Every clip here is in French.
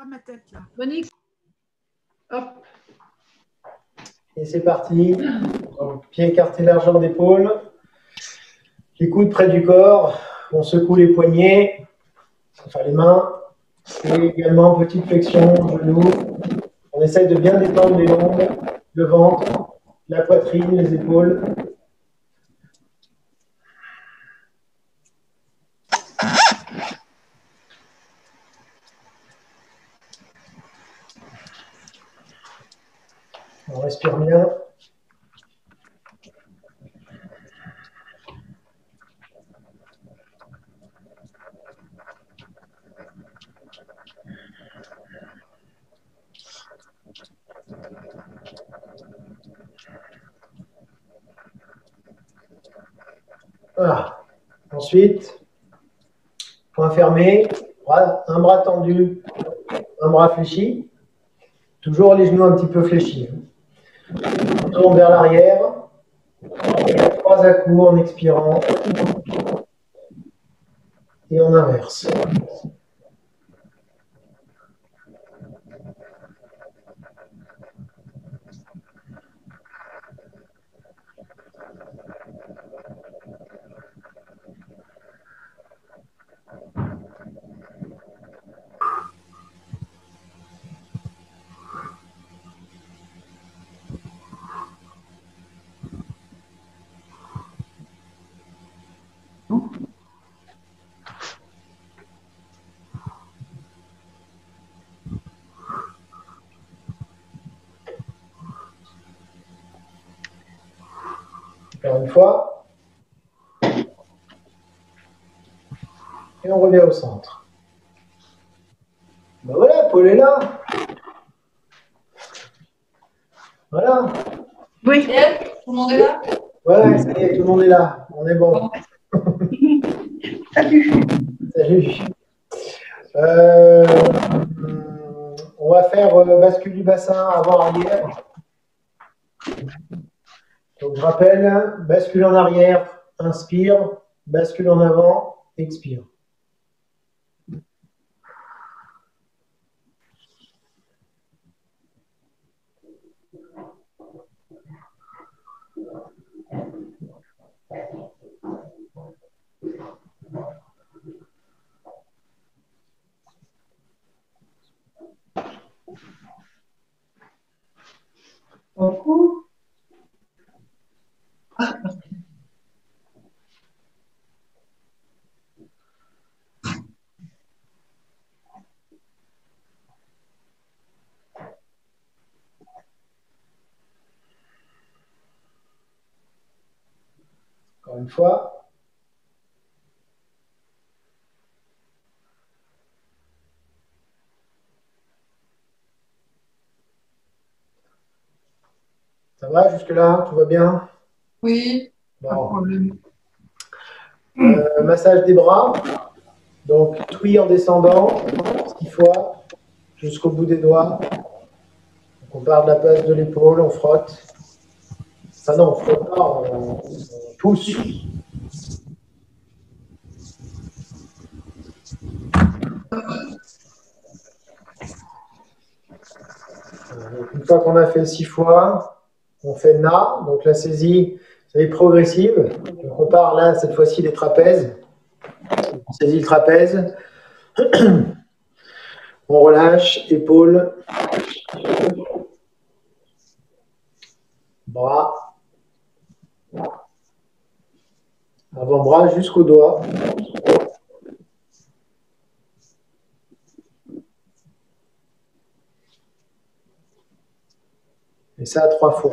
pas ma tête là. Monique. Hop. Et c'est parti. Donc, pied écarté largeur d'épaule. Les coudes près du corps. On secoue les poignets, enfin les mains. Et également petite flexion, genou. On essaye de bien détendre les jambes, le ventre, la poitrine, les épaules. On respire bien. Voilà. Ensuite, point fermé, un bras tendu, un bras fléchi. Toujours les genoux un petit peu fléchis. On tourne vers l'arrière. 3 à-coups en expirant. Et on inverse. Encore une fois. Et on revient au centre. Ben voilà, Paul est là. Voilà. Oui. Tout le monde est là? Ouais, ça y est, tout le monde est là. On est bon. Salut. Salut. On va faire bascule du bassin avant-arrière. Donc je rappelle, bascule en arrière, inspire, bascule en avant, expire. Beaucoup. Encore une fois. Ça va jusque-là? Tout va bien? Oui. Bon. Pas de problème. Massage des bras. Donc, touille en descendant, 6 fois, jusqu'au bout des doigts. Donc, on part de la base de l'épaule, on frotte. Enfin non, on frotte pas, on pousse. Une fois qu'on a fait 6 fois, on fait Na, donc la saisie, c'est progressive. Donc on part là, cette fois-ci, des trapèzes. On saisit le trapèze. On relâche, épaules, bras, avant-bras jusqu'au doigt. Et ça 3 fois.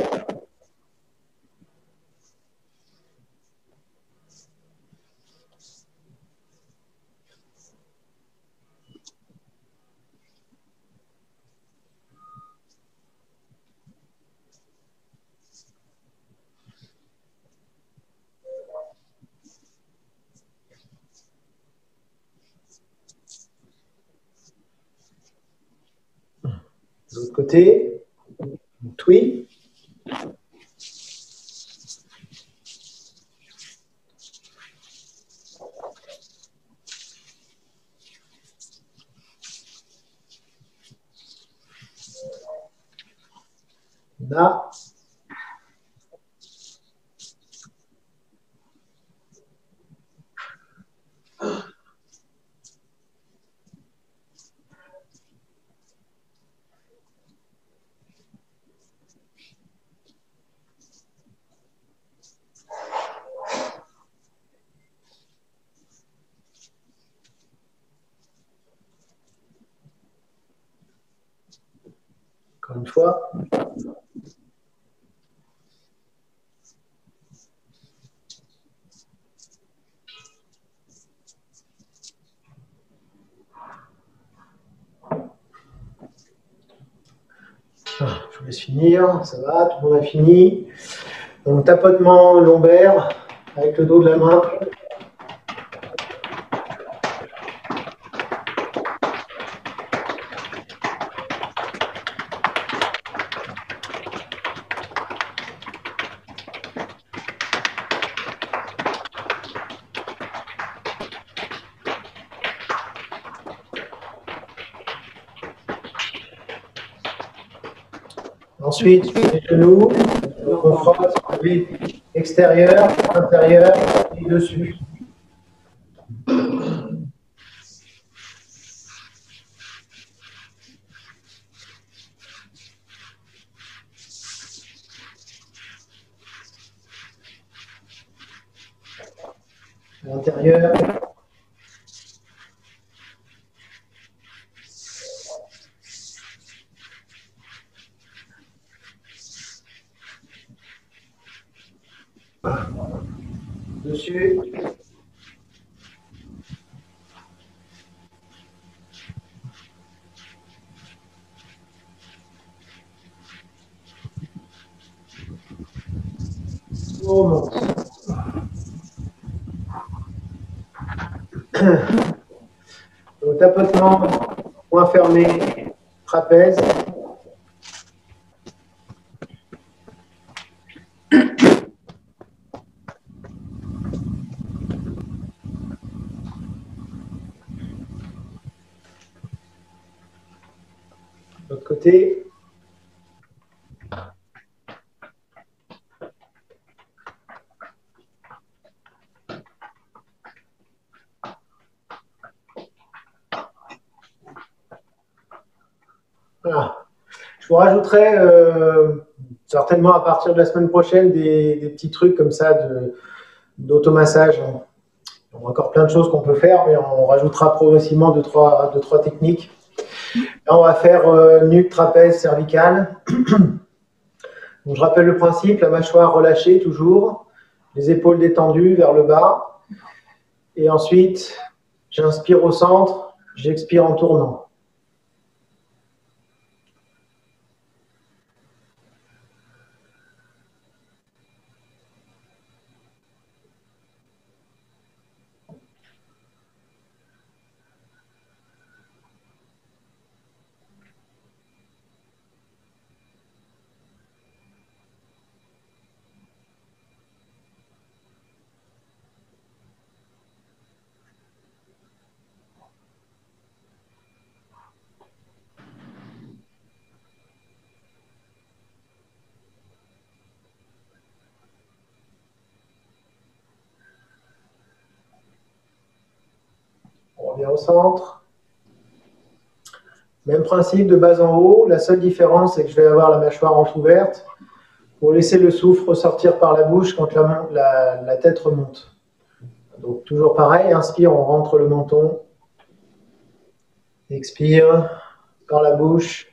De l'autre côté, oui. On a. Encore une fois. Je vous laisse finir, ça va, tout le monde a fini. Donc tapotement lombaire avec le dos de la main. Ensuite, sur les genoux, donc on frotte sur les extérieur, intérieur et dessus. À l'intérieur. Dessus. On monte. Au tapotement, point fermé, trapèze. De l'autre côté. Voilà. Je vous rajouterai certainement à partir de la semaine prochaine des petits trucs comme ça d'automassage. Il y a encore plein de choses qu'on peut faire, mais on rajoutera progressivement deux, trois techniques. Là, on va faire nuque, trapèze, cervicale. Donc, je rappelle le principe, la mâchoire relâchée toujours, les épaules détendues vers le bas. Et ensuite, j'inspire au centre, j'expire en tournant. On revient au centre. Même principe de bas en haut. La seule différence, c'est que je vais avoir la mâchoire entrouverte pour laisser le souffle ressortir par la bouche quand la tête remonte. Donc toujours pareil, inspire, on rentre le menton. Expire par la bouche.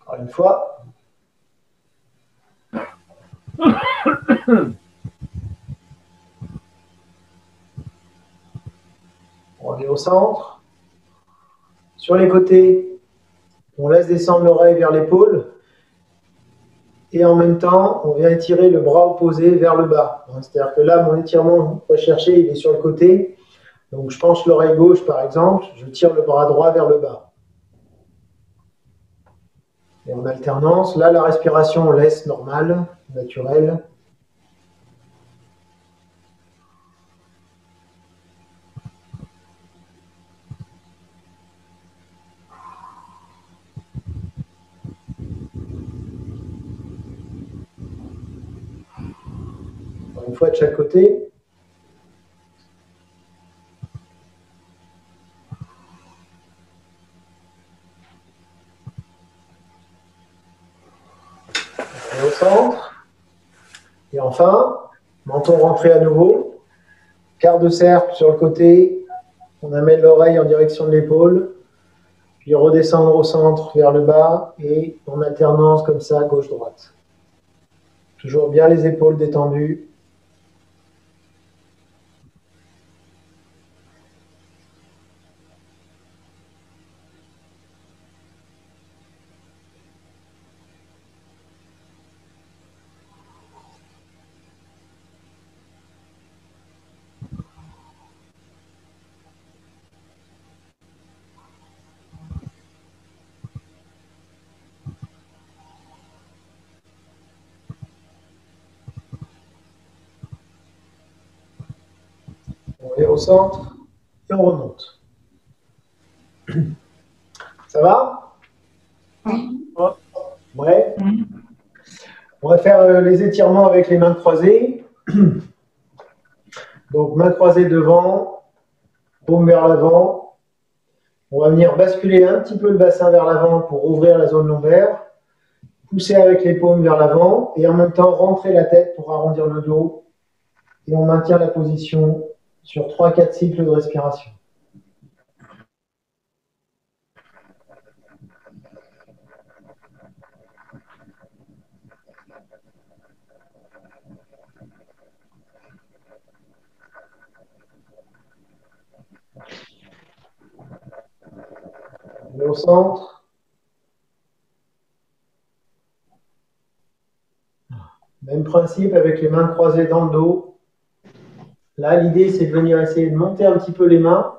Encore une fois. On revient au centre. Sur les côtés, On laisse descendre l'oreille vers l'épaule. Et en même temps, on vient étirer le bras opposé vers le bas. C'est-à-dire que là, mon étirement recherché, il est sur le côté. Donc, je penche l'oreille gauche, par exemple. Je tire le bras droit vers le bas. Et en alternance, là, la respiration, on laisse normale, naturelle. Une fois de chaque côté. Et au centre. Et enfin, menton rentré à nouveau. Quart de cercle sur le côté. On amène l'oreille en direction de l'épaule. Puis redescendre au centre vers le bas. Et en alternance comme ça, gauche-droite. Toujours bien les épaules détendues. On est au centre et on remonte. Ça va? Oui. Ouais. On va faire les étirements avec les mains croisées. Donc, mains croisées devant, paume vers l'avant. On va venir basculer un petit peu le bassin vers l'avant pour ouvrir la zone lombaire. Pousser avec les paumes vers l'avant et en même temps rentrer la tête pour arrondir le dos. Et on maintient la position sur 3-4 cycles de respiration. On est au centre. Même principe avec les mains croisées dans le dos. Là, l'idée, c'est de venir essayer de monter un petit peu les mains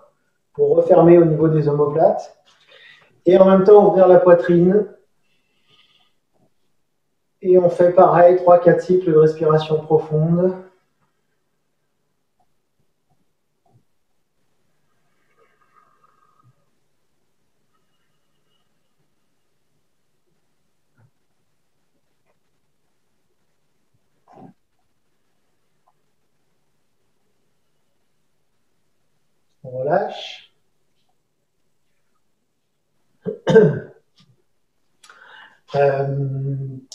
pour refermer au niveau des omoplates. Et en même temps, ouvrir la poitrine. Et on fait pareil, 3-4 cycles de respiration profonde. On relâche.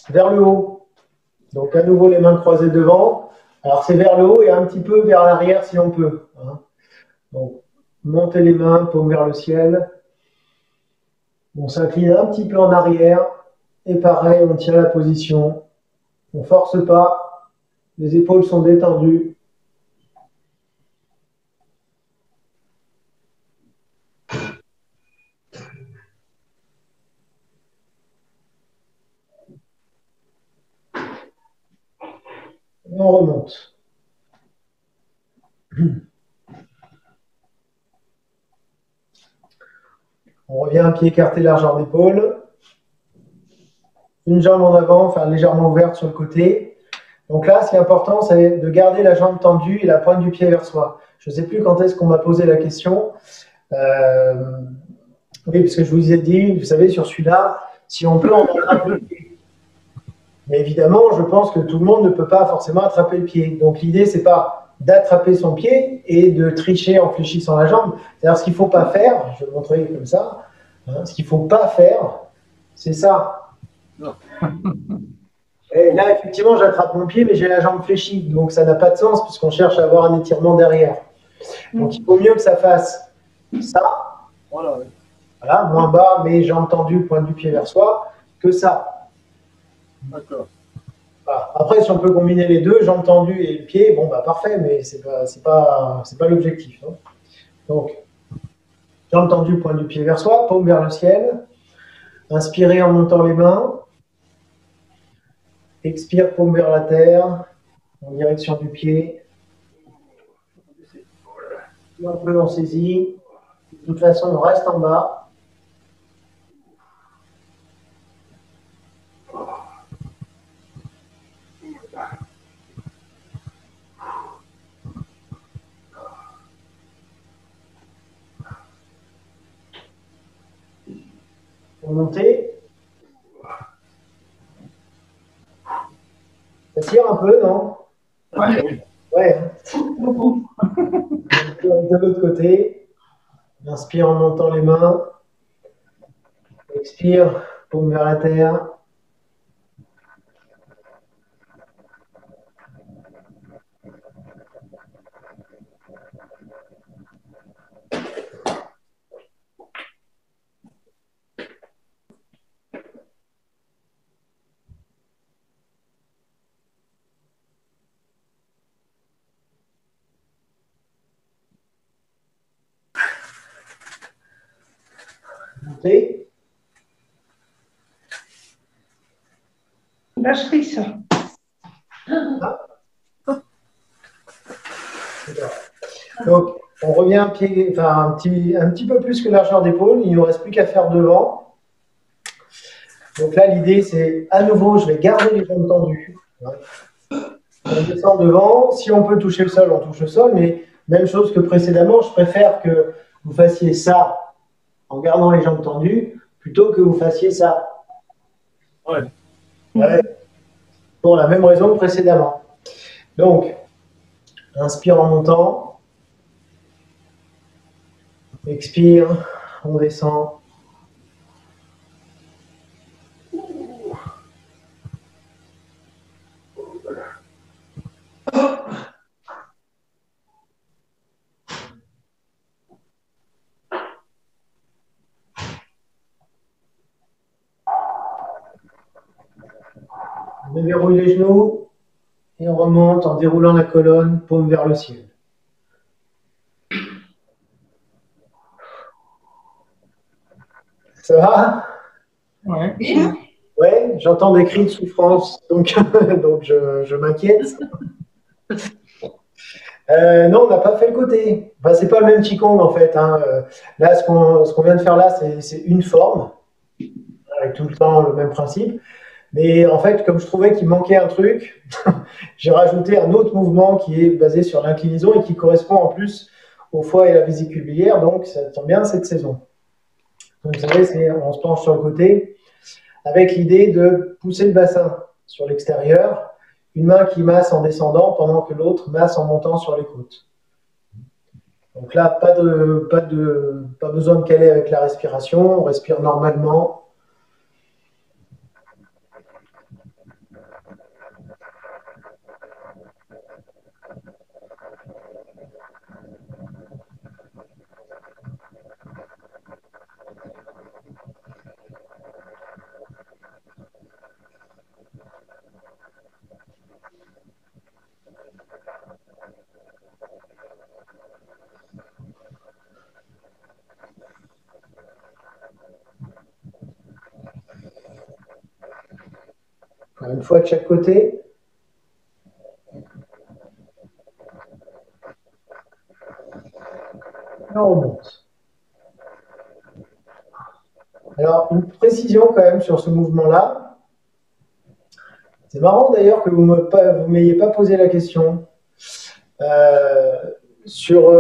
Vers le haut. Donc à nouveau les mains croisées devant. Alors c'est vers le haut et un petit peu vers l'arrière si on peut. Donc montez les mains, paume vers le ciel. On s'incline un petit peu en arrière. Et pareil, on tient la position. On ne force pas. Les épaules sont détendues. Et on remonte. On revient à pied écarté, largeur d'épaule. Une jambe en avant, enfin légèrement ouverte sur le côté. Donc là, ce qui est important, c'est de garder la jambe tendue et la pointe du pied vers soi. Je ne sais plus quand est-ce qu'on m'a posé la question. Oui, parce que je vous ai dit, vous savez, sur celui-là, si on peut, on attrape le pied. Mais évidemment, je pense que tout le monde ne peut pas forcément attraper le pied. Donc l'idée, c'est pas d'attraper son pied et de tricher en fléchissant la jambe. C'est-à-dire, ce qu'il ne faut pas faire, je vais le montrer comme ça, ce qu'il ne faut pas faire, c'est ça. Non. Et là, effectivement, j'attrape mon pied, mais j'ai la jambe fléchie. Donc ça n'a pas de sens, puisqu'on cherche à avoir un étirement derrière. Donc il vaut mieux que ça fasse ça. Voilà, moins bas, mais jambes tendues, pointe du pied vers soi, que ça. D'accord. Voilà. Après, si on peut combiner les deux, jambes tendues et le pied, bon, bah parfait, mais c'est pas l'objectif. Donc, jambes tendues, pointe du pied vers soi, paume vers le ciel. Inspirez en montant les mains. Expire, paume vers la terre, en direction du pied. Un peu en saisie. De toute façon, on reste en bas. Pour monter. Ça tire un peu, non? Ouais. Ouais. Beaucoup. De l'autre côté. Inspire en montant les mains. Expire, paume vers la terre. Montez. Lâcherie, ça. Donc, on revient un petit peu plus que largeur d'épaule. Il ne nous reste plus qu'à faire devant. Donc là, l'idée, c'est à nouveau, je vais garder les jambes tendues. On descend devant. Si on peut toucher le sol, on touche le sol. Mais même chose que précédemment, je préfère que vous fassiez ça en gardant les jambes tendues plutôt que vous fassiez ça. Ouais. Pour la même raison que précédemment. Donc, inspire en montant. Expire, on descend. On déverrouille les genoux et on remonte en déroulant la colonne, paume vers le ciel. Ça va? Ouais. Ouais, j'entends des cris de souffrance, donc je m'inquiète. Non, on n'a pas fait le côté. Enfin, c'est pas le même Qigong en fait. Hein. Là, ce qu'on vient de faire là, c'est une forme, avec tout le temps le même principe. Mais en fait, comme je trouvais qu'il manquait un truc, j'ai rajouté un autre mouvement qui est basé sur l'inclinaison et qui correspond en plus au foie et à la vésicule biliaire. Donc, ça tombe bien cette saison. Donc, vous savez, on se penche sur le côté avec l'idée de pousser le bassin sur l'extérieur, une main qui masse en descendant pendant que l'autre masse en montant sur les côtes. Donc là, pas besoin de caler avec la respiration, on respire normalement. Encore une fois de chaque côté. Et on remonte. Alors, une précision quand même sur ce mouvement-là. C'est marrant d'ailleurs que vous ne m'ayez pas posé la question sur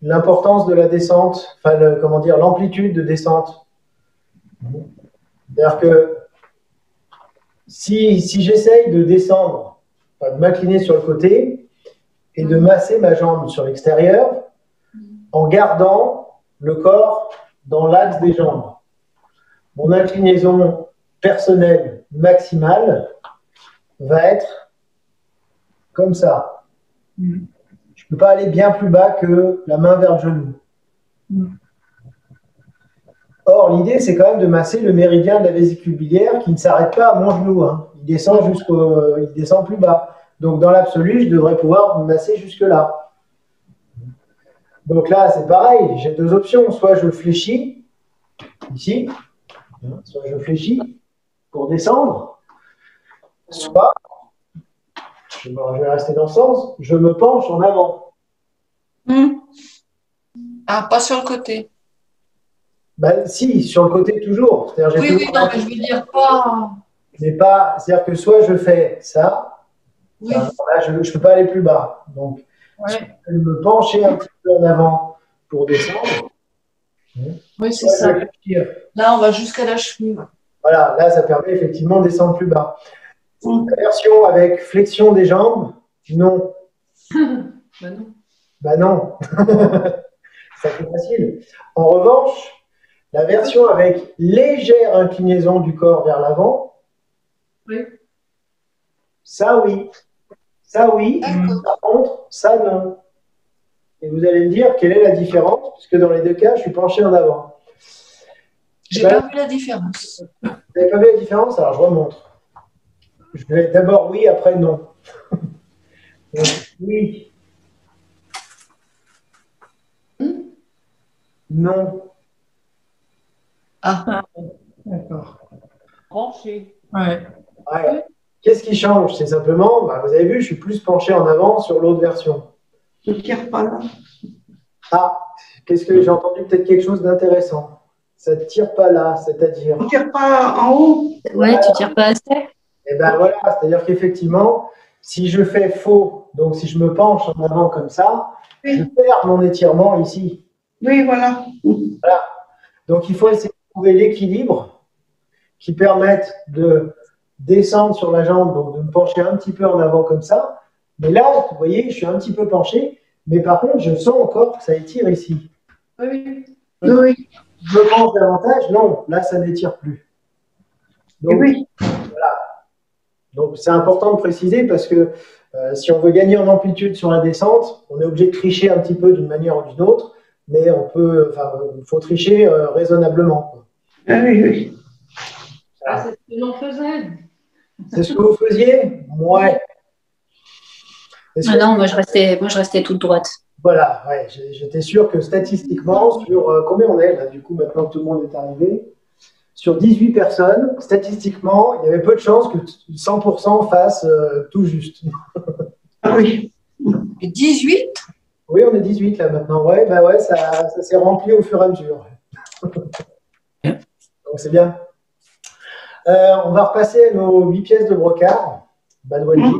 l'importance de la descente, enfin, comment dire, l'amplitude de descente. C'est-à-dire que si j'essaye de descendre, enfin, de m'incliner sur le côté et de masser ma jambe sur l'extérieur en gardant le corps dans l'axe des jambes, mon inclinaison personnelle maximale va être comme ça. Je ne peux pas aller bien plus bas que la main vers le genou. Or, l'idée, c'est quand même de masser le méridien de la vésicule biliaire qui ne s'arrête pas à mon genou. Hein. Il descend plus bas. Donc, dans l'absolu, je devrais pouvoir me masser jusque-là. Donc là, c'est pareil. J'ai deux options. Soit je fléchis, ici, Soit je fléchis pour descendre, soit, je vais rester dans ce sens, je me penche en avant. Ah, pas sur le côté. Ben, si, sur le côté toujours. C'est-à-dire, j'ai Oui, oui, toujours non, mais je veux dire pas. mais pas, c'est-à-dire que soit je fais ça, Oui, là, je ne peux pas aller plus bas. Donc, soit ouais. je vais me pencher un petit peu en avant pour descendre, Oui, c'est soit je vais ça. fléchir. Là, on va jusqu'à la cheville. Voilà, là, ça permet effectivement de descendre plus bas. Mm. La version avec flexion des jambes, non. Bah non. Ben non, ça fait facile. En revanche, la version avec légère inclinaison du corps vers l'avant, Oui. ça oui. Ça oui, D'accord. par contre, ça non. Et vous allez me dire quelle est la différence, puisque dans les deux cas, je suis penché en avant. Eh J'ai ben, pas vu la différence. vous n'avez pas vu la différence? Alors je remontre. Je vais d'abord oui, après non. Donc, oui, Hmm. non. Ah, D'accord. branché. Ouais. Ouais. Qu'est-ce qui change? C'est simplement, bah, vous avez vu, je suis plus penché en avant sur l'autre version. Je tire pas là. Ah, qu'est-ce que j'ai entendu? Peut-être quelque chose d'intéressant. Ça ne tire pas là, c'est-à-dire. On tire pas en haut. Ouais, tu tires pas assez. Et ben voilà, c'est-à-dire qu'effectivement, si je fais faux, donc si je me penche en avant comme ça, je Oui, perds mon étirement ici. oui, voilà. Donc il faut essayer de trouver l'équilibre qui permette de descendre sur la jambe, donc de me pencher un petit peu en avant comme ça. Mais là, vous voyez, je suis un petit peu penché, mais par contre, je sens encore que ça étire ici. Oui. Oui, Je me penche davantage, non, là, ça n'étire plus. Donc, oui. donc c'est important de préciser parce que si on veut gagner en amplitude sur la descente, on est obligé de tricher un petit peu d'une manière ou d'une autre, mais on peut, enfin, il faut tricher raisonnablement, quoi. Ah oui, oui. Ah, c'est ce que l'on faisait. C'est ce que vous faisiez? Ouais. Est-ce Ah que- non, moi je restais toute droite. Voilà, ouais, j'étais sûr que statistiquement, sur combien on est là, du coup, maintenant que tout le monde est arrivé, sur 18 personnes, statistiquement, il y avait peu de chances que 100% fassent tout juste. Ah oui. Et 18? Oui, on est 18 là maintenant. Ouais, bah ouais, ça s'est rempli au fur et à mesure. Donc c'est bien. On va repasser à nos 8 pièces de brocart, Badwaji.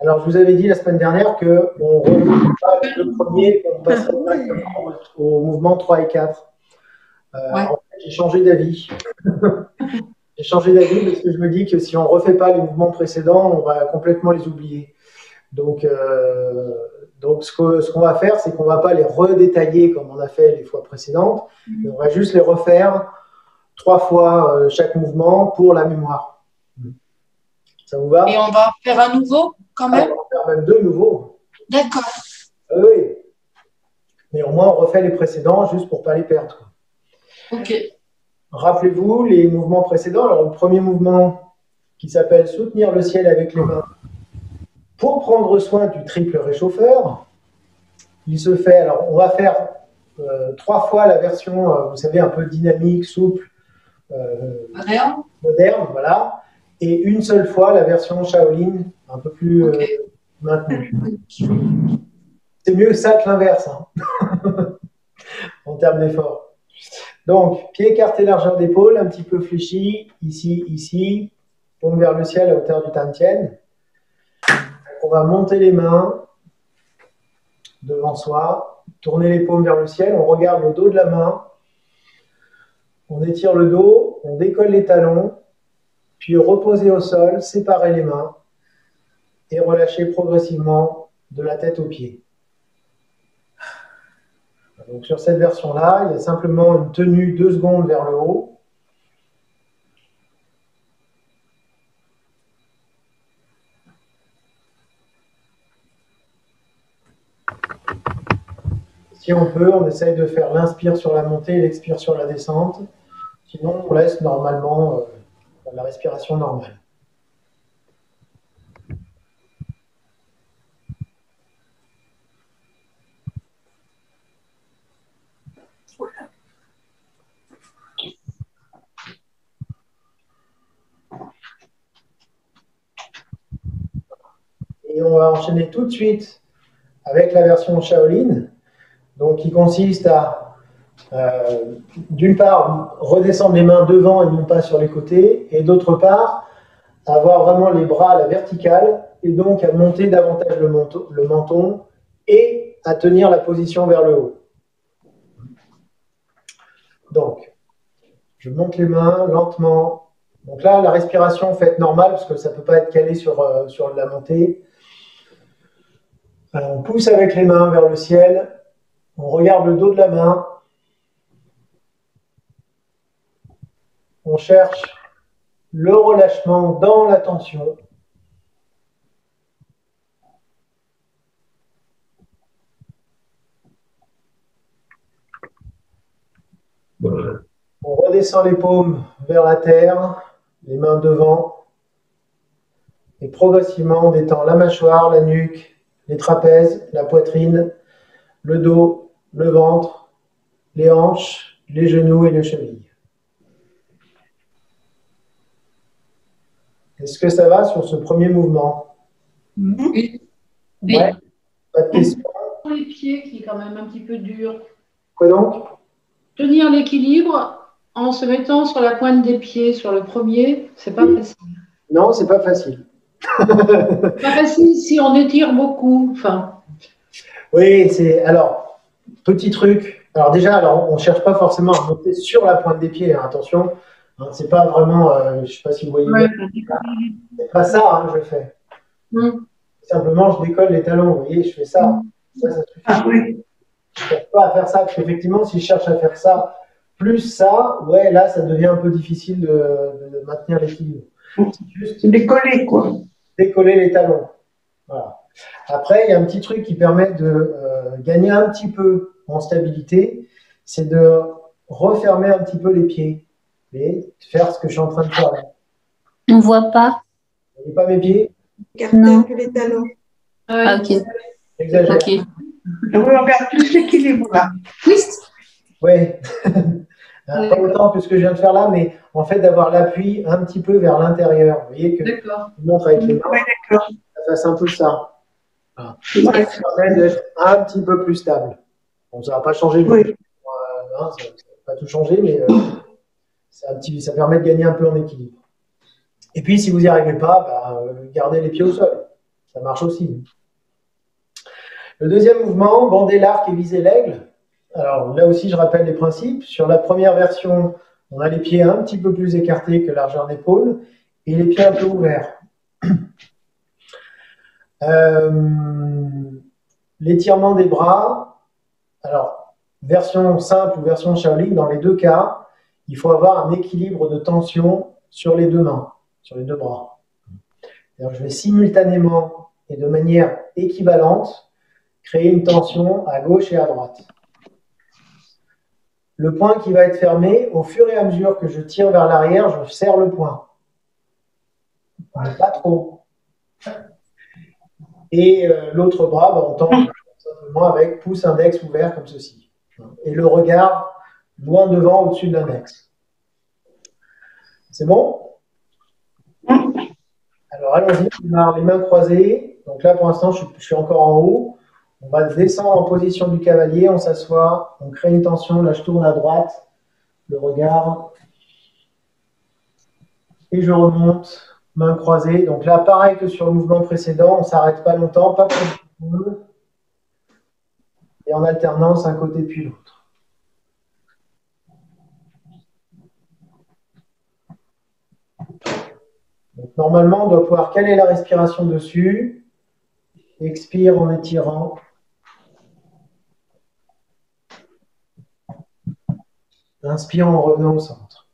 Alors, je vous avais dit la semaine dernière qu'on ne refaisait pas les deux premiers, qu'on passerait directement au mouvement 3 et 4. Ouais. En fait, j'ai changé d'avis. J'ai changé d'avis parce que je me dis que si on ne refait pas les mouvements précédents, on va complètement les oublier. Donc ce qu'on va faire, c'est qu'on ne va pas les redétailler comme on a fait les fois précédentes, mais on va juste les refaire 3 fois chaque mouvement pour la mémoire. Ça vous va? Et on va faire un nouveau quand Ah, même? on va en faire même 2 nouveaux. D'accord. Ah oui. Mais au moins, on refait les précédents juste pour ne pas les perdre. Ok. Rappelez-vous les mouvements précédents. Alors, le premier mouvement qui s'appelle soutenir le ciel avec les mains pour prendre soin du triple réchauffeur. Il se fait, alors on va faire 3 fois la version, vous savez, un peu dynamique, souple, Rien? moderne, voilà, et une seule fois la version Shaolin, un peu plus Ok. maintenue. C'est mieux ça que l'inverse, hein, en termes d'effort. Donc, pied écarté, largeur d'épaule, un petit peu fléchi, ici, ici, paume vers le ciel à hauteur du tantien. On va monter les mains devant soi, tourner les paumes vers le ciel, on regarde le dos de la main, on étire le dos, on décolle les talons, puis reposer au sol, séparer les mains et relâcher progressivement de la tête aux pieds. Donc sur cette version-là, il y a simplement une tenue 2 secondes vers le haut. Si on peut, on essaye de faire l'inspire sur la montée et l'expire sur la descente. Sinon, on laisse normalement la respiration normale. Et on va enchaîner tout de suite avec la version Shaolin, donc qui consiste à, d'une part, redescendre les mains devant et non pas sur les côtés, et d'autre part, avoir vraiment les bras à la verticale, et donc à monter davantage le menton et à tenir la position vers le haut. Donc, je monte les mains lentement. Donc là, la respiration, faites normale, parce que ça ne peut pas être calé sur la montée. On pousse avec les mains vers le ciel. On regarde le dos de la main. On cherche le relâchement dans la tension. On redescend les paumes vers la terre, les mains devant. Et progressivement, on détend la mâchoire, la nuque, les trapèzes, la poitrine, le dos, le ventre, les hanches, les genoux et les chevilles. Est-ce que ça va sur ce premier mouvement? Oui. Ouais. Pas de questions? Les pieds qui est quand même un petit peu dur. Quoi donc? Tenir l'équilibre en se mettant sur la pointe des pieds sur le premier, c'est pas facile. Non, c'est pas facile. Pas facile si on étire beaucoup. Enfin. Oui, alors, petit truc. Alors déjà, on ne cherche pas forcément à monter sur la pointe des pieds, hein, attention. Hein, c'est pas vraiment, je ne sais pas si vous voyez. Ouais. C'est pas ça, hein, je fais. Simplement, je décolle les talons, vous voyez, je fais ça. Ça suffit. Ah oui. Je ne cherche pas à faire ça, parce qu'effectivement, si je cherche à faire ça, plus ça, ouais, là, ça devient un peu difficile de maintenir l'équilibre. Juste Décoller, quoi. décoller les talons. Voilà. Après, il y a un petit truc qui permet de gagner un petit peu en stabilité, c'est de refermer un petit peu les pieds et faire ce que je suis en train de faire là. On voit pas. Vous voyez pas mes pieds? Écarter Non. un peu les talons. Ah, ok. J'exagère. Ok. Donc, on regarde plus l'équilibre, là. Ouais. Pas autant que ce que je viens de faire là, mais en fait d'avoir l'appui un petit peu vers l'intérieur. Vous voyez que D'accord. je montre avec les mains, Oui, d'accord. ça fasse un peu ça. Voilà. Ouais. Ça permet d'être un petit peu plus stable. Bon, ça ne va pas changer, Oui. ça va pas tout changer, mais ça permet de gagner un peu en équilibre. Et puis, si vous n'y arrivez pas, gardez les pieds au sol. Ça marche aussi. Le deuxième mouvement, bander l'arc et viser l'aigle. Alors là aussi, je rappelle les principes. Sur la première version, on a les pieds un petit peu plus écartés que largeur d'épaule et les pieds un peu ouverts. L'étirement des bras. Alors, version simple ou version Shaolin, dans les deux cas, il faut avoir un équilibre de tension sur les deux mains, sur les deux bras. Alors, je vais simultanément et de manière équivalente créer une tension à gauche et à droite. Le point qui va être fermé, au fur et à mesure que je tire vers l'arrière, je serre le point. Mais pas trop. Et l'autre bras, on tend simplement avec pouce index ouvert comme ceci. Et le regard loin devant, au-dessus de l'index. C'est bon? Alors allons-y, on démarre les mains croisées. Donc là, pour l'instant, je suis encore en haut. On va descendre en position du cavalier, on s'assoit, on crée une tension. Là, je tourne à droite, le regard. Et je remonte, mains croisées. Donc là, pareil que sur le mouvement précédent, on ne s'arrête pas longtemps, pas trop de monde. Et en alternance, un côté puis l'autre. Donc, normalement, on doit pouvoir caler la respiration dessus. Expire en étirant. Inspire en revenant au centre.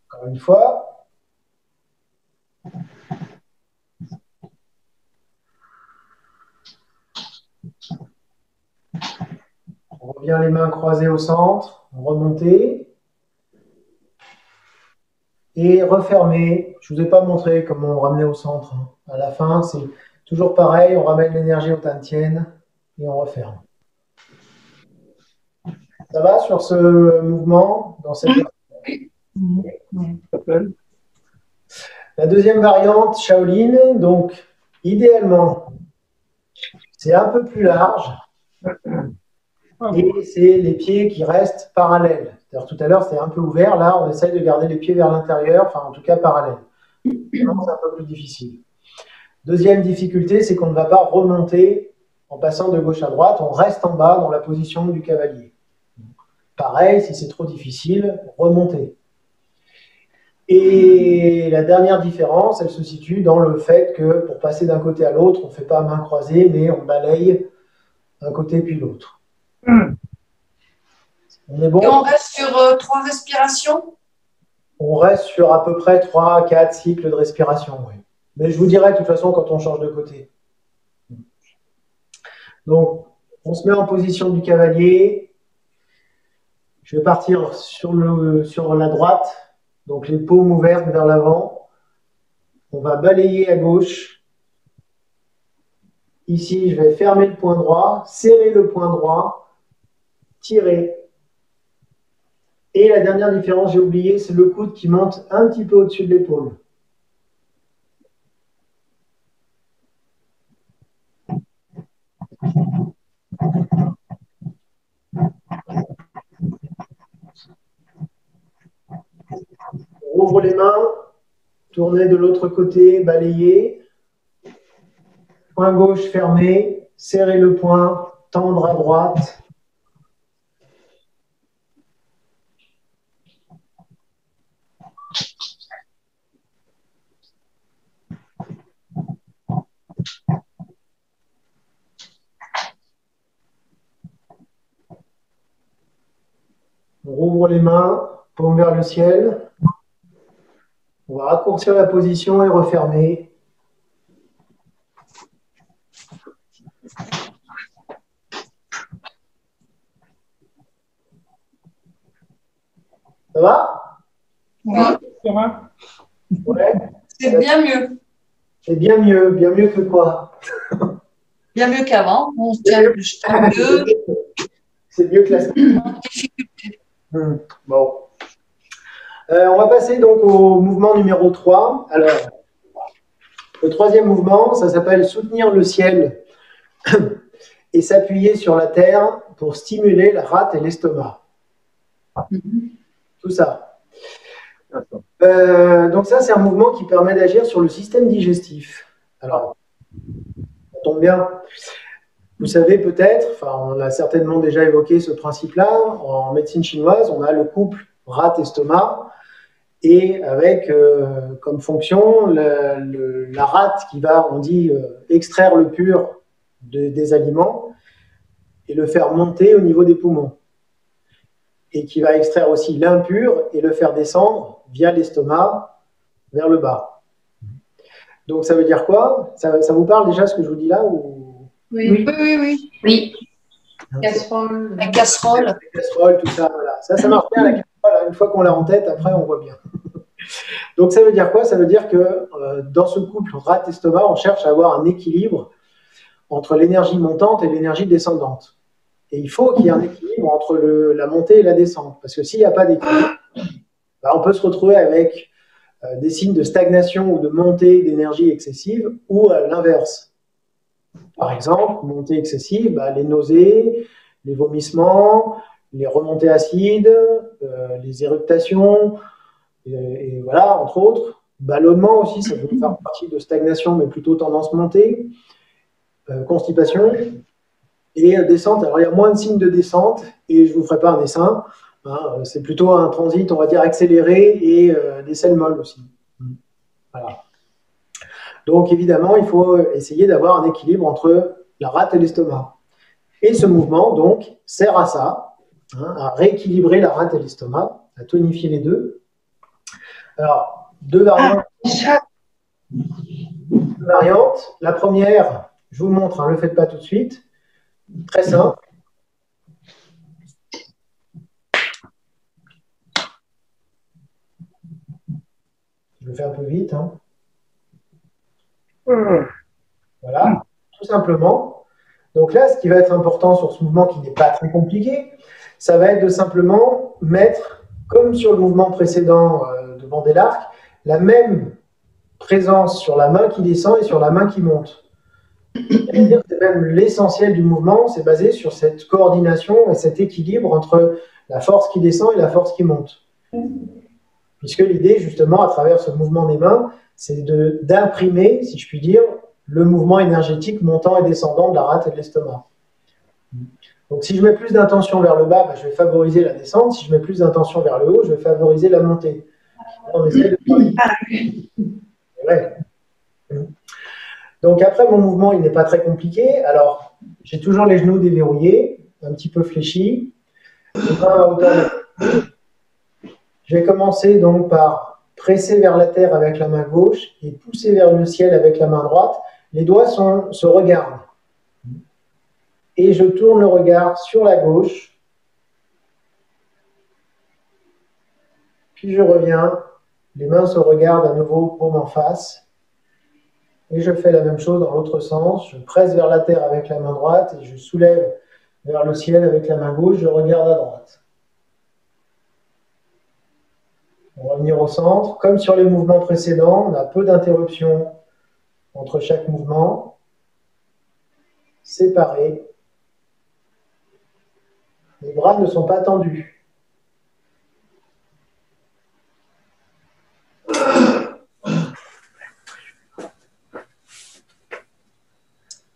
Encore une fois. On revient les mains croisées au centre. remonter et refermer. Je ne vous ai pas montré comment on ramenait au centre. À la fin, c'est toujours pareil, on ramène l'énergie au Tantien et on referme. Ça va sur ce mouvement dans cette... La deuxième variante, Shaolin, donc idéalement, c'est un peu plus large et c'est les pieds qui restent parallèles. C'est-à-dire, tout à l'heure, c'était un peu ouvert. Là, on essaye de garder les pieds vers l'intérieur, enfin en tout cas parallèles. Sinon, c'est un peu plus difficile. Deuxième difficulté, c'est qu'on ne va pas remonter en passant de gauche à droite. On reste en bas dans la position du cavalier. Pareil, si c'est trop difficile, remonter. Et la dernière différence, elle se situe dans le fait que pour passer d'un côté à l'autre, on ne fait pas main croisée, mais on balaye d'un côté puis l'autre. On est bon? Et on reste sur 3 respirations? On reste sur à peu près 3, 4 cycles de respiration, oui. Mais je vous dirai de toute façon quand on change de côté. Donc, on se met en position du cavalier. Je vais partir sur la droite. Donc, les paumes ouvertes vers l'avant. On va balayer à gauche. Ici, je vais fermer le point droit, serrer le point droit, tirer. Et la dernière différence, j'ai oublié, c'est le coude qui monte un petit peu au-dessus de l'épaule. On ouvre les mains, tournez de l'autre côté, balayez. Point gauche fermé, serrez le poing, tendre à droite. On rouvre les mains, paume vers le ciel. On va raccourcir la position et refermer. Ça va? Oui. Ça va? Ouais. C'est bien mieux. C'est bien mieux que quoi? Bien mieux qu'avant. On se tient mieux. C'est mieux que la semaine. Difficulté. Bon. On va passer donc au mouvement numéro 3. Alors, le troisième mouvement, ça s'appelle soutenir le ciel et s'appuyer sur la terre pour stimuler la rate et l'estomac. Tout ça. Donc ça, c'est un mouvement qui permet d'agir sur le système digestif. Alors, ça tombe bien. Vous savez peut-être, enfin, on a certainement déjà évoqué ce principe-là, en médecine chinoise, on a le couple rate-estomac, et avec comme fonction la rate qui va, on dit, extraire le pur des aliments et le faire monter au niveau des poumons, et qui va extraire aussi l'impur et le faire descendre via l'estomac vers le bas. Donc ça veut dire quoi? Ça vous parle déjà ce que je vous dis là ou... Oui. Oui. Casserole. La casserole. La casserole, tout ça, voilà. Ça marche bien la casserole. Une fois qu'on l'a en tête, après on voit bien. Donc ça veut dire quoi? Ça veut dire que dans ce couple rate-estomac, on cherche à avoir un équilibre entre l'énergie montante et l'énergie descendante. Et il faut qu'il y ait un équilibre entre la montée et la descente. Parce que s'il n'y a pas d'équilibre, on peut se retrouver avec des signes de stagnation ou de montée d'énergie excessive, ou à l'inverse. Par exemple, montée excessive, les nausées, les vomissements, les remontées acides, les éructations, et voilà, entre autres. Ballonnement aussi, ça peut faire partie de stagnation, mais plutôt tendance montée. Constipation et descente. Alors, il y a moins de signes de descente, et je ne vous ferai pas un dessin. C'est plutôt un transit, on va dire, accéléré, et des selles molles aussi. Voilà. Donc, évidemment, il faut essayer d'avoir un équilibre entre la rate et l'estomac. Et ce mouvement, donc, sert à ça, à rééquilibrer la rate et l'estomac, à tonifier les deux. Alors, deux variantes. La première, je vous montre, ne le faites pas tout de suite. Très simple. fais un peu vite. Hein. Voilà, tout simplement. Donc là, ce qui va être important sur ce mouvement qui n'est pas très compliqué, ça va être de simplement mettre, comme sur le mouvement précédent de bander l'arc, la même présence sur la main qui descend et sur la main qui monte. C'est-à-dire que c'est même l'essentiel du mouvement, c'est basé sur cette coordination et cet équilibre entre la force qui descend et la force qui monte. Puisque l'idée, justement, à travers ce mouvement des mains, c'est d'imprimer, si je puis dire, le mouvement énergétique montant et descendant de la rate et de l'estomac. Donc si je mets plus d'intention vers le bas, je vais favoriser la descente. Si je mets plus d'intention vers le haut, je vais favoriser la montée. On essaie de... C'est vrai. Donc après, mon mouvement, il n'est pas très compliqué. Alors, j'ai toujours les genoux déverrouillés, un petit peu fléchis. Les mains à hauteur de... Je vais commencer donc par presser vers la terre avec la main gauche et pousser vers le ciel avec la main droite. Les doigts se regardent. Et je tourne le regard sur la gauche. Puis je reviens. Les mains se regardent à nouveau, paume en face. Et je fais la même chose dans l'autre sens. Je presse vers la terre avec la main droite et je soulève vers le ciel avec la main gauche. Je regarde à droite. On va revenir au centre. Comme sur les mouvements précédents, on a peu d'interruptions entre chaque mouvement. Séparés. Les bras ne sont pas tendus.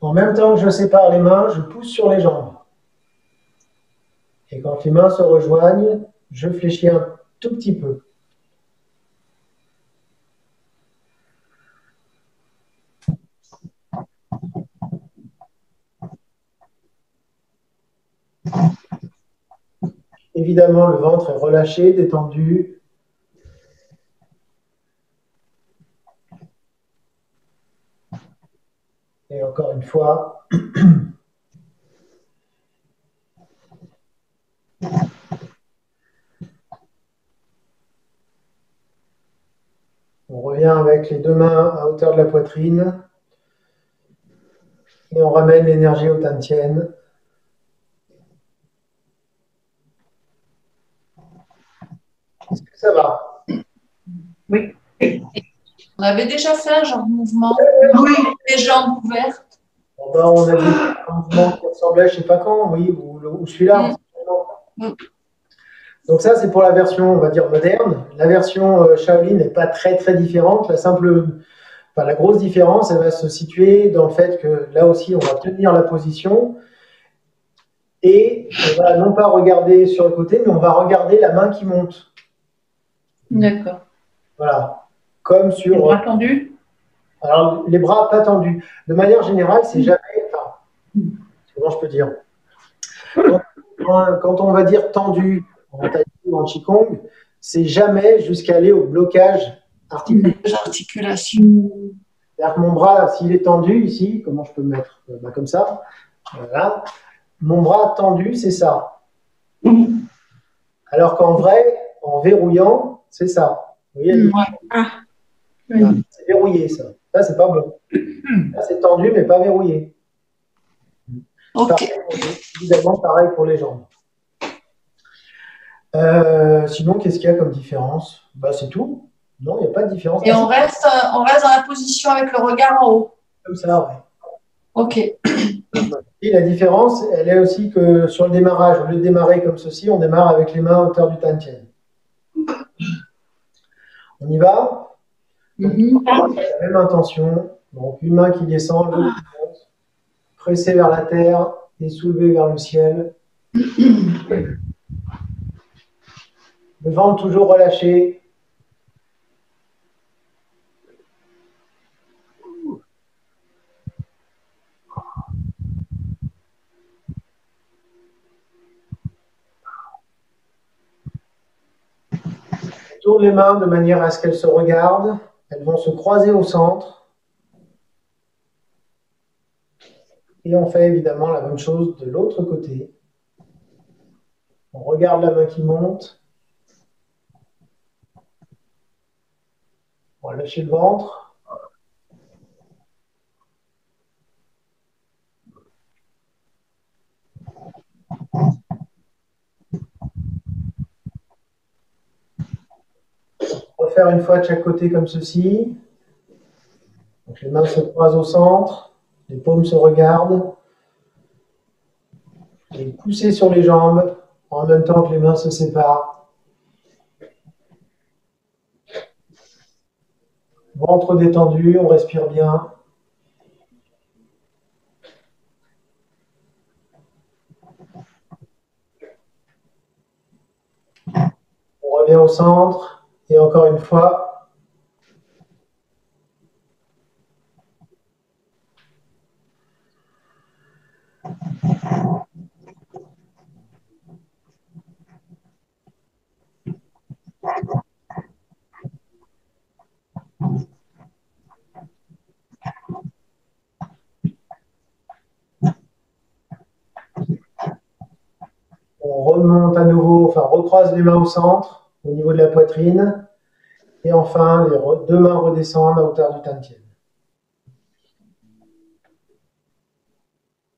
En même temps que je sépare les mains, je pousse sur les jambes. Et quand les mains se rejoignent, je fléchis un tout petit peu. Évidemment, le ventre est relâché, détendu. Et encore une fois. On revient avec les deux mains à hauteur de la poitrine. Et on ramène l'énergie au Tantien. Est-ce que ça va? Oui. On avait déjà fait un genre de mouvement, Oui. les jambes ouvertes. Bon ben, on a vu un mouvement qui ressemblait, je ne sais pas quand, oui, ou celui-là. Donc ça, c'est pour la version, on va dire, moderne. La version Shaolin n'est pas très, très différente. La grosse différence, elle va se situer dans le fait que là aussi, on va tenir la position et on va non pas regarder sur le côté, mais on va regarder la main qui monte. D'accord. Voilà. Comme sur... Les bras tendus? Alors, les bras pas tendus. De manière générale, c'est jamais... Enfin, comment je peux dire? Quand on va dire tendu en Tai Chi ou en Qigong, c'est jamais jusqu'à aller au blocage articulaire. L'articulation. C'est-à-dire que mon bras, s'il est tendu ici, comment je peux le mettre? Comme ça. Voilà. Mon bras tendu, c'est ça. Alors qu'en vrai, en verrouillant, c'est ça. Vous voyez, Oui. c'est verrouillé, ça. Ça, c'est pas bon. Là, c'est tendu, mais pas verrouillé. Ok. Évidemment, pareil pour les jambes. Sinon, qu'est-ce qu'il y a comme différence? C'est tout. Non, il n'y a pas de différence. Et on reste dans la position avec le regard en haut. Comme ça, ouais. Ok. Et la différence, elle est aussi que sur le démarrage, au lieu de démarrer comme ceci, on démarre avec les mains à hauteur du Tantien. On y va? Donc, la même intention. Donc, une main qui descend, l'autre qui monte. Presser vers la terre et soulever vers le ciel. Le ventre toujours relâché. On tourne les mains de manière à ce qu'elles se regardent. Elles vont se croiser au centre. Et on fait évidemment la même chose de l'autre côté. On regarde la main qui monte. On va lâcher le ventre. On va faire une fois de chaque côté comme ceci. Donc les mains se croisent au centre, les paumes se regardent. Et pousser sur les jambes en même temps que les mains se séparent. Ventre détendu, on respire bien. On revient au centre et encore une fois. On remonte à nouveau, enfin recroise les mains au centre, au niveau de la poitrine. Et enfin, les deux mains redescendent à hauteur du tantien.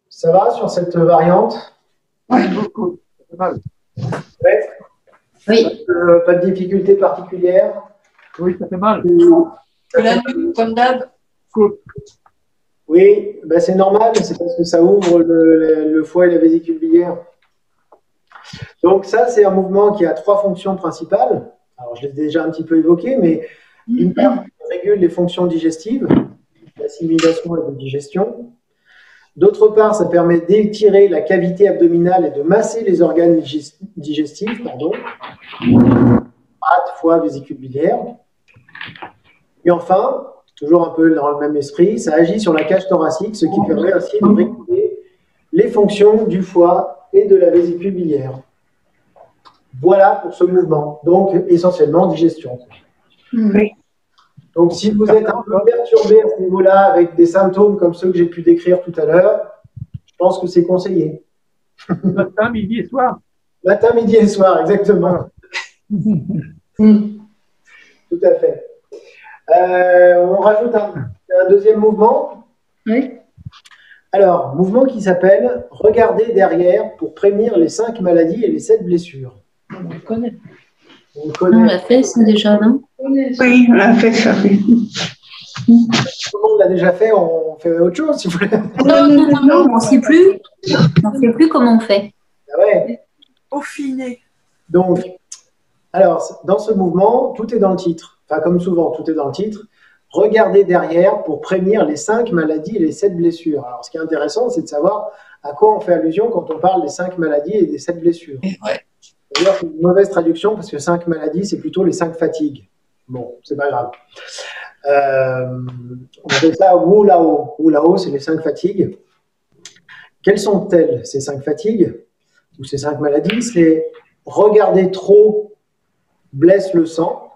Ça va sur cette variante? Oui, beaucoup. C'est mal. Ouais. Oui. Pas de difficulté particulière? Oui, ça fait mal. La nuque, comme d'hab. Oui, ben c'est normal, c'est parce que ça ouvre le foie et la vésicule biliaire. Donc ça, c'est un mouvement qui a trois fonctions principales. Alors, je l'ai déjà un petit peu évoqué, mais d'une part, il régule les fonctions digestives, l'assimilation et la digestion. D'autre part, ça permet d'étirer la cavité abdominale et de masser les organes digestifs, rate, foie, vésicule biliaire. Et enfin, toujours un peu dans le même esprit, ça agit sur la cage thoracique, ce qui permet ainsi de réguler les fonctions du foie et de la vésicule biliaire. Voilà pour ce mouvement, donc essentiellement digestion. Oui. Donc si vous êtes un peu perturbé à ce niveau-là avec des symptômes comme ceux que j'ai pu décrire tout à l'heure, je pense que c'est conseillé. Matin, midi et soir. Matin, midi et soir, exactement. Tout à fait. On rajoute un deuxième mouvement. Oui. Alors, mouvement qui s'appelle « Regarder derrière pour prévenir les 5 maladies et les 7 blessures ». On le connaît. On le On connaît. l'a fait, ça déjà, non? On connaît ça. Oui, on a fait ça. Oui. Tout le monde l'a déjà fait, on fait autre chose si vous voulez. Non, on ne sait plus. On ne sait plus comment on fait. Ah ouais. Peaufiner. Donc, alors, dans ce mouvement, tout est dans le titre. Enfin, comme souvent, tout est dans le titre. Regardez derrière pour prévenir les 5 maladies et les 7 blessures. Alors, ce qui est intéressant, c'est de savoir à quoi on fait allusion quand on parle des 5 maladies et des 7 blessures. Ouais. D'ailleurs, c'est une mauvaise traduction parce que 5 maladies, c'est plutôt les 5 fatigues. Bon, c'est pas grave. On appelle ça Wu Lao. Wu Lao, c'est les 5 fatigues. Quelles sont-elles, ces 5 fatigues ou ces 5 maladies? C'est regarder trop blesse le sang.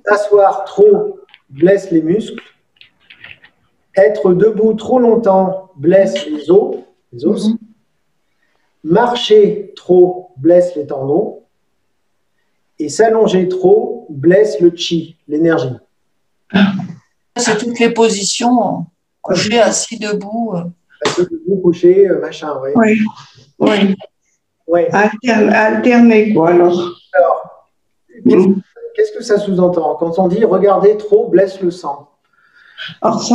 S'asseoir trop blesse les muscles. Être debout trop longtemps blesse les os. Marcher trop blesse les tendons. Et s'allonger trop blesse le chi, l'énergie. C'est toutes les positions, couché, assis, debout. Assis, debout, couché, machin, oui. Oui. Oui. Ouais. Alterner, quoi, alors. Alors, qu'est-ce que ça sous-entend? Quand on dit regarder trop blesse le sang, Alors ça,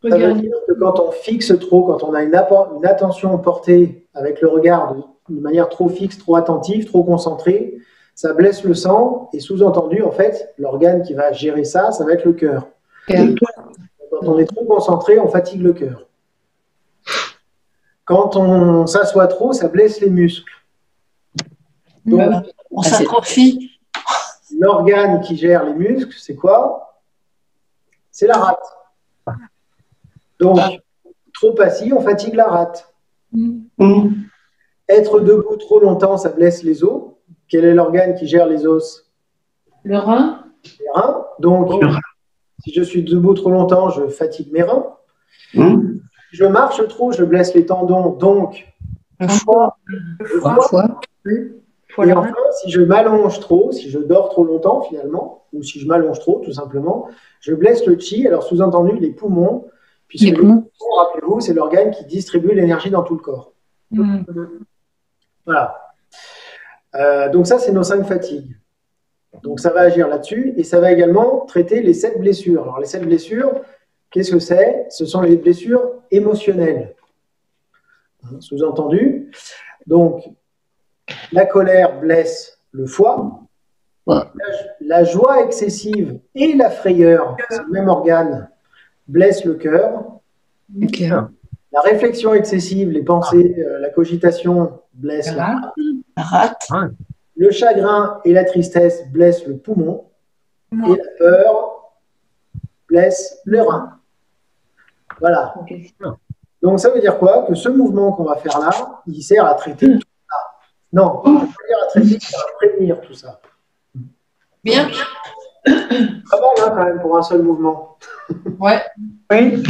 ça veut dire que quand on fixe trop, quand on a une attention portée avec le regard de manière trop fixe, trop attentive, trop concentrée, ça blesse le sang et sous-entendu, en fait, l'organe qui va gérer ça, ça va être le cœur. Quand on est trop concentré, on fatigue le cœur. Quand on s'assoit trop, ça blesse les muscles. Donc, On s'atrophie. l'organe qui gère les muscles, c'est quoi? C'est la rate. Donc, trop assis, on fatigue la rate. Être debout trop longtemps, ça blesse les os. Quel est l'organe qui gère les os? Le rein. Les reins. Donc, si je suis debout trop longtemps, je fatigue mes reins. Je marche trop, je blesse les tendons. Donc, Le foie. le foie. Faut Et la enfin, si je m'allonge trop, si je dors trop longtemps finalement, ou si je m'allonge trop tout simplement, je blesse le chi, alors sous-entendu les poumons, puisque les poumons, rappelez-vous, c'est l'organe qui distribue l'énergie dans tout le corps. Voilà. Donc ça, c'est nos 5 fatigues. Donc ça va agir là-dessus, et ça va également traiter les 7 blessures. Alors les 7 blessures, qu'est-ce que c'est? Ce sont les blessures émotionnelles. Sous-entendu. Donc, la colère blesse le foie. La joie excessive et la frayeur, c'est le même organe, blesse le cœur. La réflexion excessive, les pensées, la cogitation blesse la rate. Le chagrin et la tristesse blessent le poumon. Et la peur blesse le rein. Voilà. Donc ça veut dire quoi? Que ce mouvement qu'on va faire là, il sert à traiter tout ça. Non, il veut dire à traiter, il sert à prévenir tout ça. Bien. Pas mal hein, quand même pour un seul mouvement. Ouais. Oui.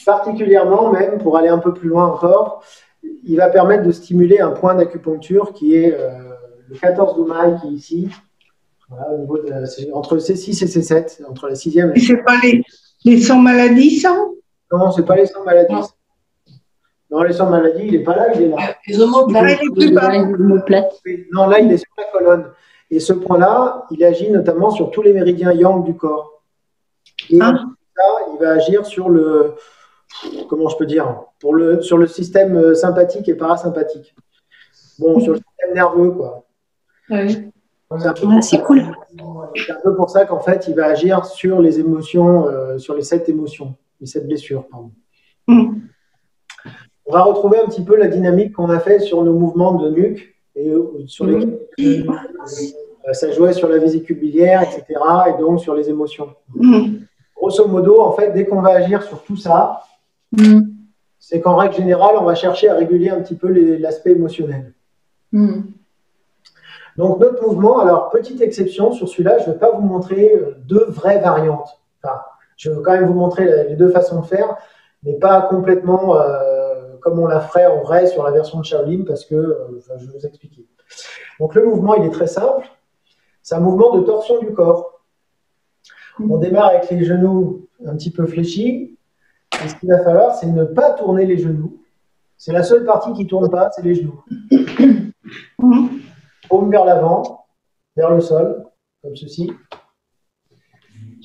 Particulièrement même, pour aller un peu plus loin encore, il va permettre de stimuler un point d'acupuncture qui est le 14 d'Oumaï qui est ici. Voilà, au niveau entre C6 et C7, entre la 6e et la... C'est pas les 100 maladies, ça? Non, c'est pas les 100 maladies. Non, les 100 maladies, il n'est pas là, il est là. Les omoplates. Non, là, il est sur la colonne. Et ce point-là, il agit notamment sur tous les méridiens yang du corps. Et ça, il va agir sur le... Comment je peux dire? Sur le système sympathique et parasympathique. Bon, sur le système nerveux, quoi. Oui. C'est cool. C'est un peu pour ça qu'en fait, il va agir sur les émotions, sur les 7 émotions, les 7 blessures, pardon. On va retrouver un petit peu la dynamique qu'on a fait sur nos mouvements de nuque et sur lesquels ça jouait sur la vésicule biliaire, etc. et donc sur les émotions. Grosso modo, en fait, dès qu'on va agir sur tout ça, c'est qu'en règle générale, on va chercher à réguler un petit peu l'aspect émotionnel. Donc notre mouvement, alors petite exception sur celui-là, je ne vais pas vous montrer 2 vraies variantes. Enfin, je vais quand même vous montrer les 2 façons de faire, mais pas complètement comme on la ferait en vrai sur la version de Shaolin, parce que je vais vous expliquer. Donc le mouvement, il est très simple. C'est un mouvement de torsion du corps. On démarre avec les genoux un petit peu fléchis. Et ce qu'il va falloir, c'est ne pas tourner les genoux. C'est la seule partie qui ne tourne pas, c'est les genoux. Paume vers l'avant, vers le sol, comme ceci.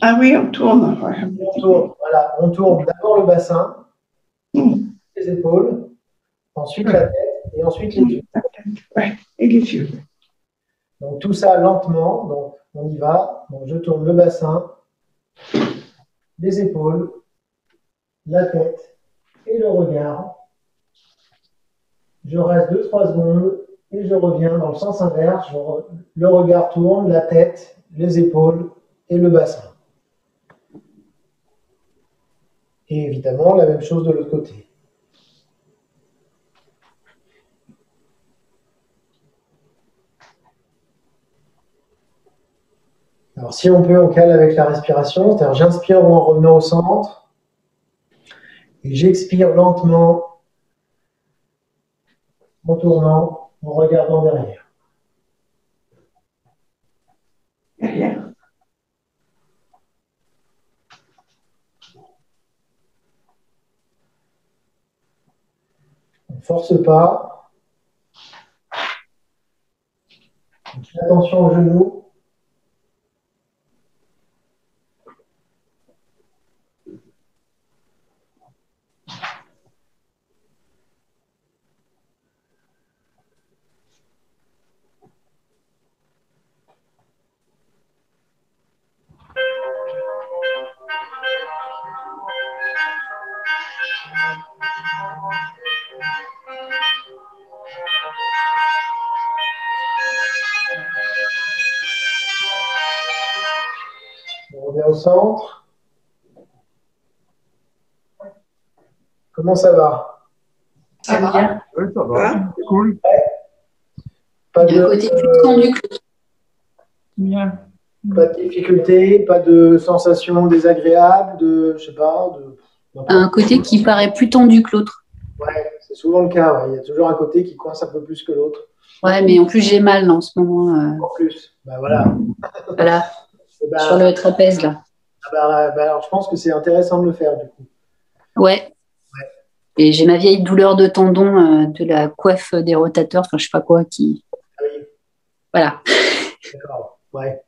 Ah oui, on tourne. Ouais. On tourne, voilà, on tourne d'abord le bassin, les épaules, ensuite la tête et ensuite les yeux. Ouais, et les yeux. Donc tout ça lentement, donc on y va. Donc je tourne le bassin, les épaules, la tête et le regard. Je reste 2-3 secondes et je reviens dans le sens inverse. Le regard tourne, la tête, les épaules et le bassin. Et évidemment, la même chose de l'autre côté. Alors, si on peut, on cale avec la respiration, c'est-à-dire j'inspire en revenant au centre et j'expire lentement en tournant, en regardant derrière. Derrière. On ne force pas. Attention aux genoux. On revient au centre. Comment ça va? Ça va bien. Oui, ça va. C'est cool. Pas Il y a un côté plus tendu que l'autre. Bien. pas de difficulté, pas de sensation désagréable, je sais pas, Un côté qui paraît plus tendu que l'autre. Ouais, c'est souvent le cas. Ouais. Il y a toujours un côté qui coince un peu plus que l'autre. Ouais, mais en plus, j'ai mal là, en ce moment. En plus, bah voilà. Voilà, Eh ben, sur le trapèze, là. alors, je pense que c'est intéressant de le faire, du coup. Ouais. Et j'ai ma vieille douleur de tendon de la coiffe des rotateurs, enfin, je sais pas quoi, qui. Ah oui, Voilà. d'accord. Ouais.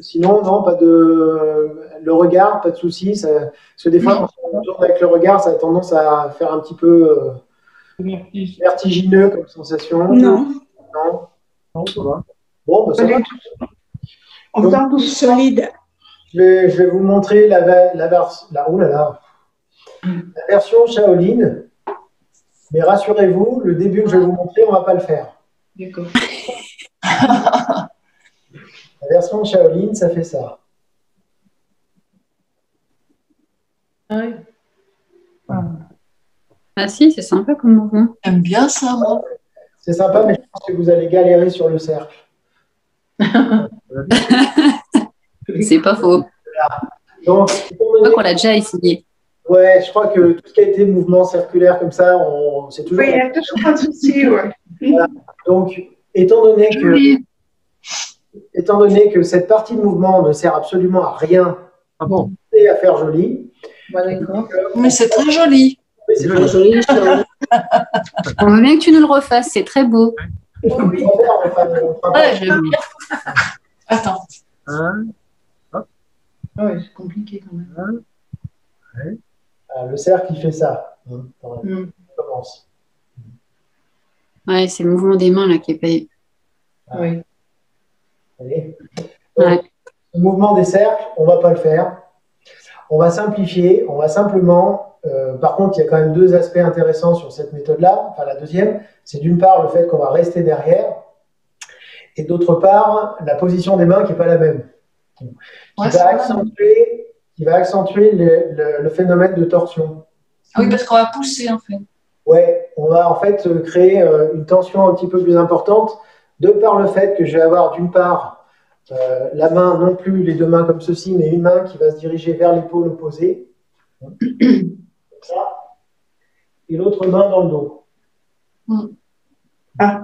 Sinon, non, pas de. Le regard, pas de souci. Parce que des fois, quand on tourne avec le regard, ça a tendance à faire un petit peu vertigineux comme sensation. Non, Non. Non, ça va. Bon, bah, ça pas va. du tout. On sent tout solide. Je vais vous montrer oh là là. La version Shaolin. Mais rassurez-vous, le début que je vais vous montrer, on ne va pas le faire. D'accord. La version Shaolin, ça fait ça. Ah oui. Ah si, c'est sympa comme mouvement. J'aime bien ça, moi. C'est sympa, mais je pense que vous allez galérer sur le cercle. C'est pas faux. Donc, Je crois qu'on l'a déjà essayé. ouais, je crois que tout ce qui a été mouvement circulaire comme ça, c'est toujours. Oui, il y a toujours un souci, ouais. Voilà. Donc, étant donné que cette partie de mouvement ne sert absolument à rien Ah bon? et à faire joli, Bah, d'accord. Mais c'est très joli. oui, c'est Joli. Joli, joli. On veut bien que tu nous le refasses, c'est très beau. on va faire, enfin, on fera pas. Ouais, j'aime bien. Attends. Un, Ah ouais, c'est compliqué quand même. Le cercle, il fait ça. On commence. Ouais, c'est le mouvement des mains là qui est pas. Oui. Allez. Donc, Ouais. le mouvement des cercles, on ne va pas le faire. On va simplifier, on va simplement. Par contre, il y a quand même deux aspects intéressants sur cette méthode-là. Enfin, la deuxième, c'est d'une part le fait qu'on va rester derrière, et d'autre part, la position des mains qui n'est pas la même. Ouais, Qui va accentuer le phénomène de torsion. Ah oui, parce qu'on va pousser, en fait. Ouais, on va en fait créer une tension un petit peu plus importante, de par le fait que je vais avoir d'une part la main, non plus les deux mains comme ceci, mais une main qui va se diriger vers l'épaule opposée, comme ça, et l'autre main dans le dos. Ah.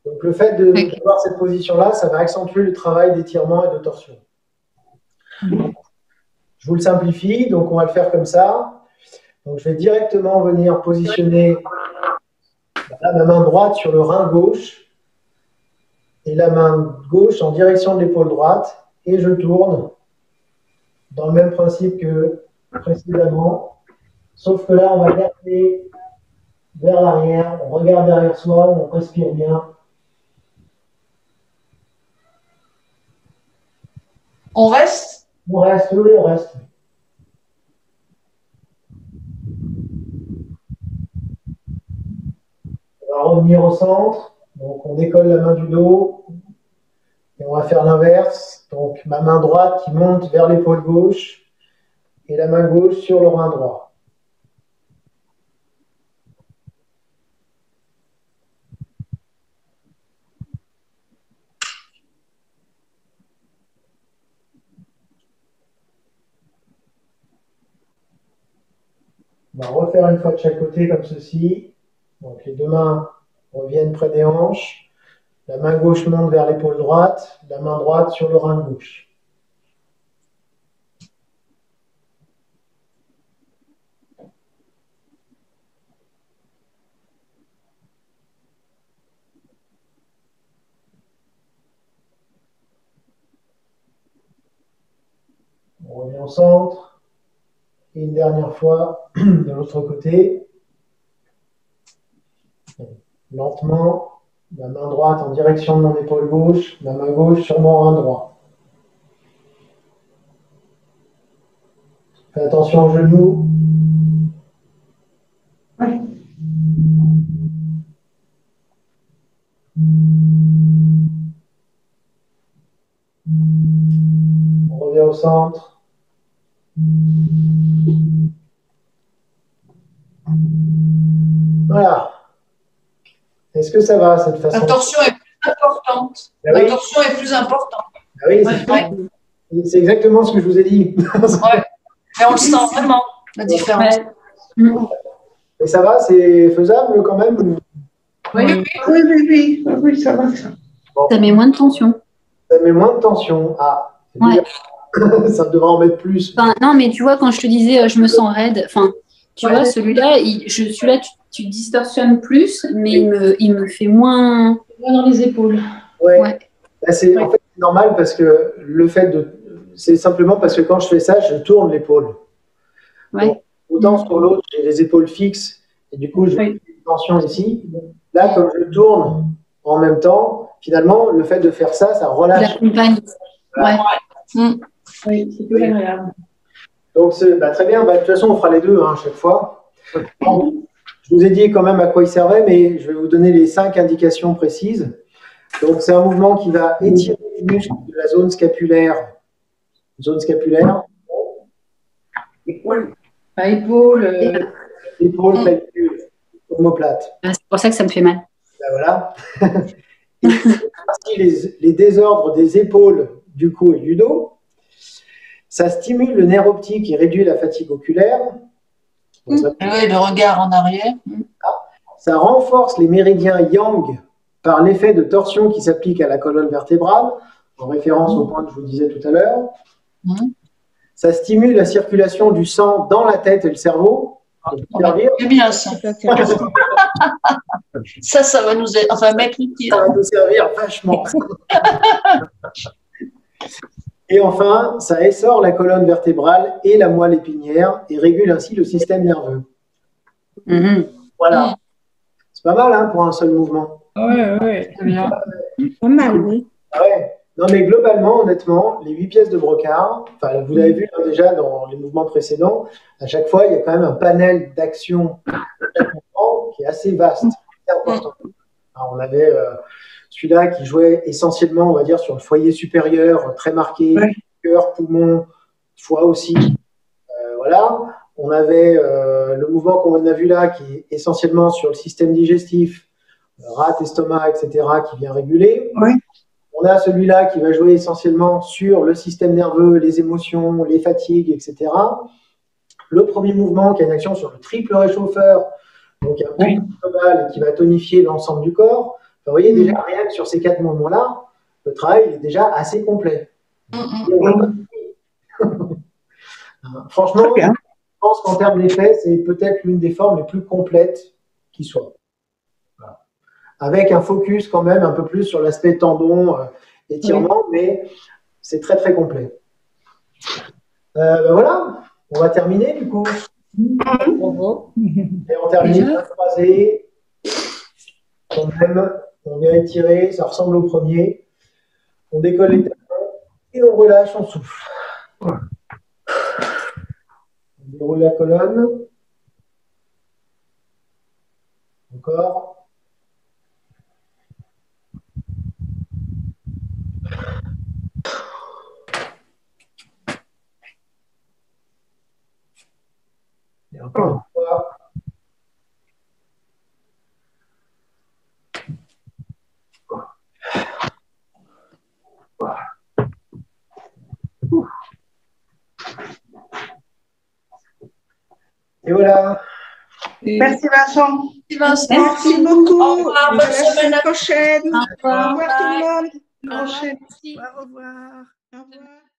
Donc le fait d'avoir cette position-là, ça va accentuer le travail d'étirement et de torsion. Je vous le simplifie, donc on va le faire comme ça. Donc je vais directement venir positionner ma main droite sur le rein gauche et la main gauche en direction de l'épaule droite, et je tourne dans le même principe que précédemment, sauf que là on va garder vers l'arrière, on regarde derrière soi, on respire bien. On reste? On reste, oui, on reste. On va revenir au centre, donc on décolle la main du dos, et on va faire l'inverse. Donc ma main droite qui monte vers l'épaule gauche, et la main gauche sur le rein droit. On va refaire une fois de chaque côté comme ceci. Donc les deux mains reviennent près des hanches. La main gauche monte vers l'épaule droite, la main droite sur le rein gauche. On revient au centre. Et une dernière fois de l'autre côté. Lentement, la main droite en direction de mon épaule gauche, la main gauche sur mon rein droit. Fais attention aux genoux. Ouais. On revient au centre. Voilà. Est-ce que ça va cette façon? La torsion est plus importante. Ah La oui. torsion est plus importante. Ah oui, Ouais. c'est exactement ce que je vous ai dit. Ouais. Et on le sent vraiment, la différence. Ouais. Mais ça va, c'est faisable quand même? Oui. Oui, ça va, ça. Bon, Ça met moins de tension. ça met moins de tension. Ah, c'est Ouais. bien. Ça devrait en mettre plus. Enfin, non, mais tu vois, quand je te disais je me sens raide, enfin, tu vois, celui-là, celui-là, tu distorsionnes plus, mais il me fait moins. Dans les épaules. Ouais. Ouais. Bah, en fait, c'est normal parce que c'est simplement parce que quand je fais ça, je tourne l'épaule. Ouais. Donc, autant sur l'autre, j'ai les épaules fixes et du coup, j'ai une tension ici. Là, comme je tourne en même temps, finalement, le fait de faire ça, ça Il relâche. accompagne. Ouais. Oui, c'est plus agréable. Donc, très bien. Bah, de toute façon, on fera les deux à chaque fois. Donc, je vous ai dit quand même à quoi il servait, mais je vais vous donner les 5 indications précises. Donc, c'est un mouvement qui va étirer les muscles de la zone scapulaire. Zone scapulaire. À épaule. Épaule, clavicule, omoplate. C'est pour ça que ça me fait mal. Ben voilà. Et ainsi, les désordres des épaules, du cou et du dos. Ça stimule le nerf optique et réduit la fatigue oculaire. Donc, Oui, le regard en arrière. ça renforce les méridiens yang par l'effet de torsion qui s'applique à la colonne vertébrale, en référence au point que je vous disais tout à l'heure. Ça stimule la circulation du sang dans la tête et le cerveau. C'est bien ça. Ça va nous aider. Enfin, mettre l'outil. Ça va nous servir vachement. Et enfin, ça essore la colonne vertébrale et la moelle épinière et régule ainsi le système nerveux. Voilà. C'est pas mal pour un seul mouvement. Ouais. C'est bien. Pas mal, oui. Ouais. Non, mais globalement, honnêtement, les 8 pièces de brocart, vous l'avez vu déjà dans les mouvements précédents, à chaque fois, il y a quand même un panel d'actions qui est assez vaste, c'est important. Alors, on avait celui-là qui jouait essentiellement, on va dire, sur le foyer supérieur, très marqué, cœur, poumon, foie aussi. Voilà. On avait le mouvement qu'on a vu là, qui est essentiellement sur le système digestif, rate, estomac, etc., qui vient réguler. Oui. On a celui-là qui va jouer essentiellement sur le système nerveux, les émotions, les fatigues, etc. Le premier mouvement qui a une action sur le triple réchauffeur, donc un point global qui va tonifier l'ensemble du corps. Vous voyez, déjà, rien que sur ces 4 mouvements-là, le travail est déjà assez complet. Franchement, je pense qu'en termes d'effet, c'est peut-être l'une des formes les plus complètes qui soit. Voilà. Avec un focus quand même un peu plus sur l'aspect tendon, étirement, mais c'est très très complet. Voilà, on va terminer du coup. Bravo. Et on termine par croisé. On vient étirer, ça ressemble au premier. On décolle les talons et on relâche, on souffle. On déroule la colonne. Encore. Et encore une fois. Et voilà. Merci Vincent. Merci beaucoup. Au revoir, bonne À la semaine. semaine prochaine. Au revoir. Au revoir tout le monde. Au revoir. Au revoir. Au revoir.